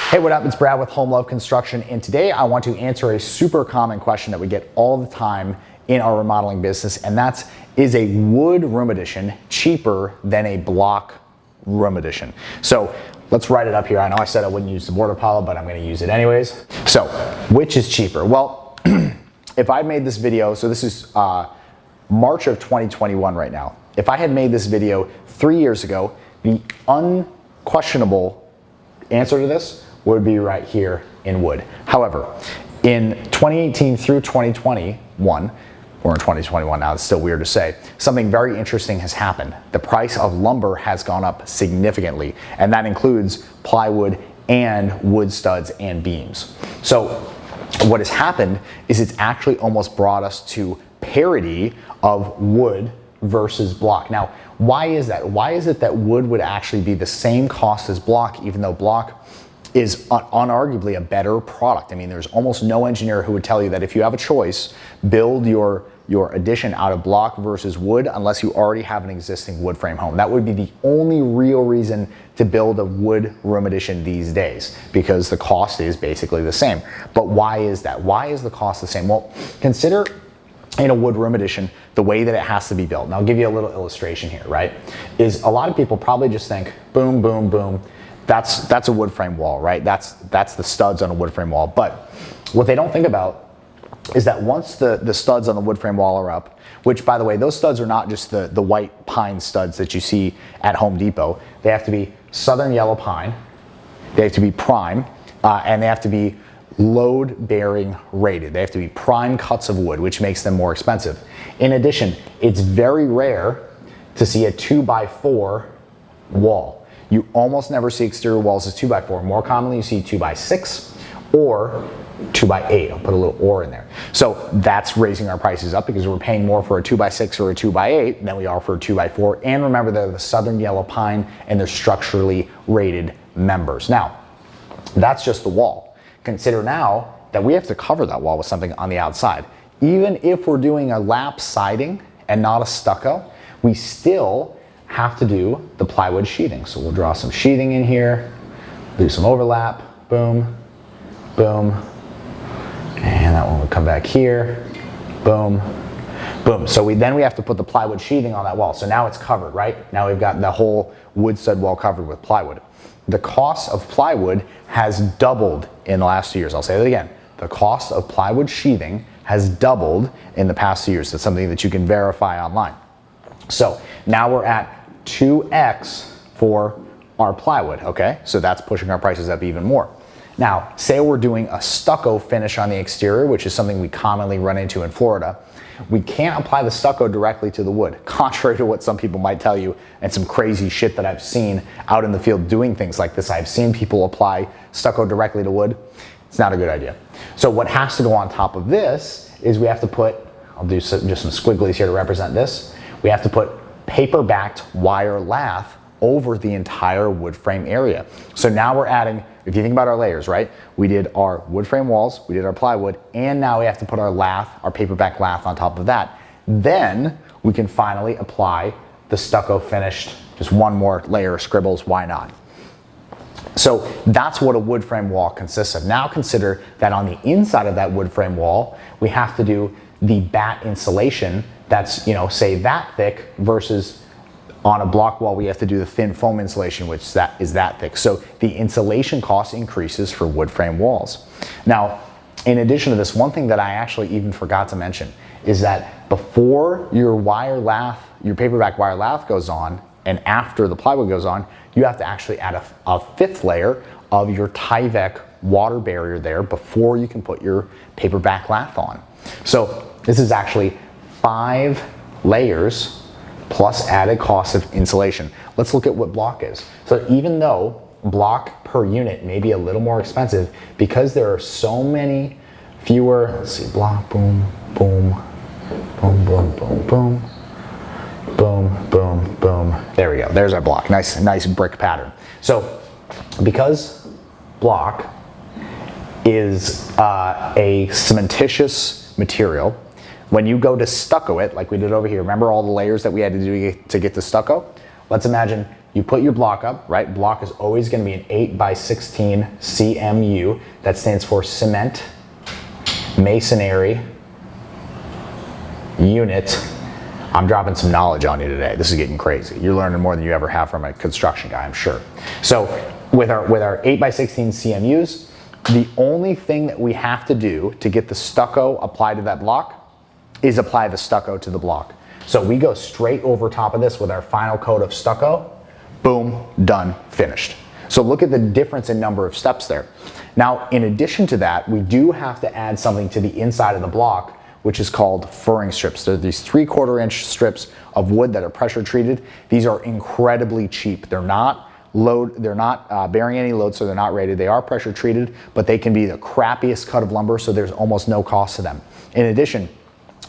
Hey, what up? It's Brad with Home Love Construction, and today I want to answer a super common question that we get all the time in our remodeling business, and that's, is a wood room addition cheaper than a block room addition? So let's write it up here. I know I said I wouldn't use the border pillow, but I'm going to use it anyways. So which is cheaper? Well, if I made this video, so this is March of 2021 right now. If I had made this video 3 years ago, the unquestionable answer to this would be right here in wood. However, in 2018 through 2021, we're in 2021 now, it's still weird to say, something very interesting has happened. The price of lumber has gone up significantly, and that includes plywood and wood studs and beams. So what has happened is it's actually almost brought us to parity of wood versus block. Now, why is that? Why is it that wood would actually be the same cost as block, even though block is unarguably a better product? I mean, there's almost no engineer who would tell you that if you have a choice, build your addition out of block versus wood unless you already have an existing wood frame home. That would be the only real reason to build a wood room addition these days, because the cost is basically the same. But why is that? Why is the cost the same? Well, consider in a wood room addition the way that it has to be built. And I'll give you a little illustration here, right? Is a lot of people probably just think, boom, boom, boom, that's a wood frame wall, right? That's the studs on a wood frame wall. But what they don't think about is that once the studs on the wood frame wall are up, which, by the way, those studs are not just the white pine studs that you see at Home Depot. They have to be southern yellow pine, they have to be prime, and they have to be load bearing rated. They have to be prime cuts of wood, which makes them more expensive. In addition, it's very rare to see a 2x4 wall. You almost never see exterior walls as 2x4. More commonly, you see 2x6 or 2x8. I'll put a little or in there. So that's raising our prices up because we're paying more for a 2x6 or a 2x8 than we are for a 2x4. And remember, they're the southern yellow pine and they're structurally rated members. Now, that's just the wall. Consider now that we have to cover that wall with something on the outside. Even if we're doing a lap siding and not a stucco, we still have to do the plywood sheathing. So we'll draw some sheathing in here, do some overlap, boom, boom, and that one will come back here, boom, boom. So we have to put the plywood sheathing on that wall. So now it's covered, right? Now we've got the whole wood stud wall covered with plywood. The cost of plywood has doubled in the last 2 years. I'll say that again. The cost of plywood sheathing has doubled in the past 2 years. That's something that you can verify online. So now we're at 2x for our plywood, okay? So that's pushing our prices up even more. Now, say we're doing a stucco finish on the exterior, which is something we commonly run into in Florida. We can't apply the stucco directly to the wood, contrary to what some people might tell you and some crazy shit that I've seen out in the field doing things like this. I've seen people apply stucco directly to wood. It's not a good idea. So what has to go on top of this is we have to put, I'll do just some squigglies here to represent this. We have to put paper-backed wire lath over the entire wood frame area. So now we're adding, if you think about our layers, right? We did our wood frame walls, we did our plywood, and now we have to put our lath, our paper-backed lath on top of that. Then we can finally apply the stucco finished, just one more layer of scribbles, why not? So that's what a wood frame wall consists of. Now consider that on the inside of that wood frame wall, we have to do the batt insulation that's, say that thick, versus on a block wall we have to do the thin foam insulation, which is that thick. So the insulation cost increases for wood frame walls. Now, in addition to this, one thing that I actually even forgot to mention is that before your wire lath, your paperback wire lath goes on, and after the plywood goes on, you have to actually add a fifth layer of your Tyvek water barrier there before you can put your paperback lath on. So this is actually 5 layers plus added cost of insulation. Let's look at what block is. So even though block per unit may be a little more expensive, because there are so many fewer, let's see, block, boom, boom, boom, boom, boom, boom, boom, boom, boom. There we go, there's our block, nice brick pattern. So because block is a cementitious material, when you go to stucco it, like we did over here, remember all the layers that we had to do to get to stucco? Let's imagine you put your block up, right? Block is always gonna be an 8x16 CMU. That stands for cement, masonry, unit. I'm dropping some knowledge on you today. This is getting crazy. You're learning more than you ever have from a construction guy, I'm sure. So with our 8x16 CMUs, the only thing that we have to do to get the stucco applied to that block is apply the stucco to the block. So we go straight over top of this with our final coat of stucco, boom, done, finished. So look at the difference in number of steps there. Now, in addition to that, we do have to add something to the inside of the block, which is called furring strips. They're these 3/4 inch strips of wood that are pressure treated. These are incredibly cheap. They're not bearing any load, so they're not rated. They are pressure treated, but they can be the crappiest cut of lumber, so there's almost no cost to them. In addition,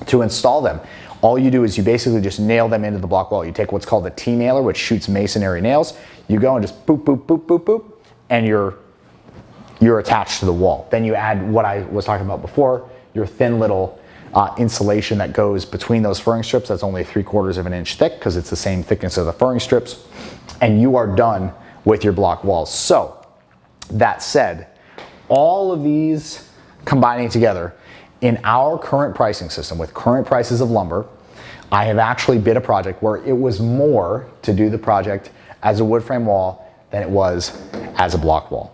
to install them, all you do is you basically just nail them into the block wall. You take what's called a T-nailer, which shoots masonry nails. You go and just boop, boop, boop, boop, boop, and you're attached to the wall. Then you add what I was talking about before, your thin little insulation that goes between those furring strips. That's only 3/4 of an inch thick because it's the same thickness of the furring strips, and you are done with your block walls. So that said, all of these combining together, in our current pricing system with current prices of lumber, I have actually bid a project where it was more to do the project as a wood frame wall than it was as a block wall.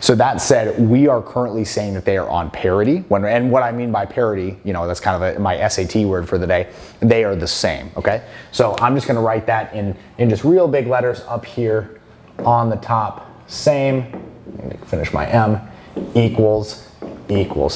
So that said, we are currently saying that they are on parity. And what I mean by parity, that's kind of my SAT word for the day. They are the same, okay? So I'm just gonna write that in just real big letters up here on the top. Same, let me finish my M, equals.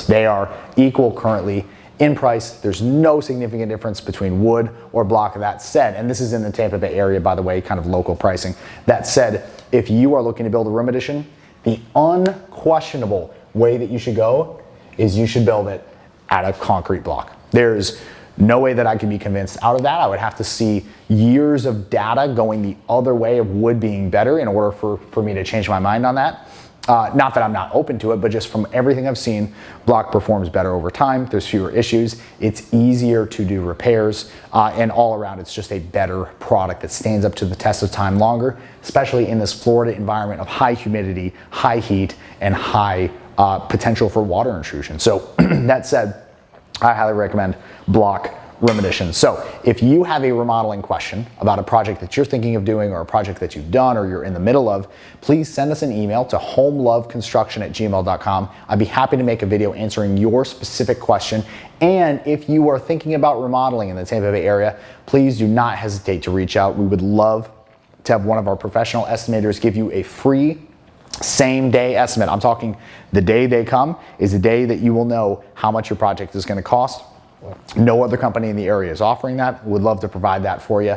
They are equal currently in price. There's no significant difference between wood or block. That said, and this is in the Tampa Bay area, by the way, kind of local pricing. That said, if you are looking to build a room addition, the unquestionable way that you should go is you should build it at a concrete block. There's no way that I can be convinced out of that. I would have to see years of data going the other way of wood being better in order for me to change my mind on that. Not that I'm not open to it, but just from everything I've seen, block performs better over time. There's fewer issues. It's easier to do repairs, and all around it's just a better product that stands up to the test of time longer, especially in this Florida environment of high humidity, high heat, and high potential for water intrusion. So that said, I highly recommend block room additions. So if you have a remodeling question about a project that you're thinking of doing or a project that you've done or you're in the middle of, please send us an email to homeloveconstruction@gmail.com. I'd be happy to make a video answering your specific question. And if you are thinking about remodeling in the Tampa Bay area, please do not hesitate to reach out. We would love to have one of our professional estimators give you a free same day estimate. I'm talking the day they come is the day that you will know how much your project is going to cost. No other company in the area is offering that. Would love to provide that for you,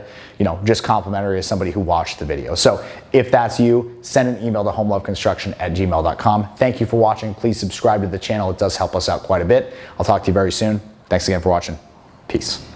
just complimentary as somebody who watched the video. So if that's you, send an email to homeloveconstruction@gmail.com. Thank you for watching. Please subscribe to the channel. It does help us out quite a bit. I'll talk to you very soon. Thanks again for watching. Peace.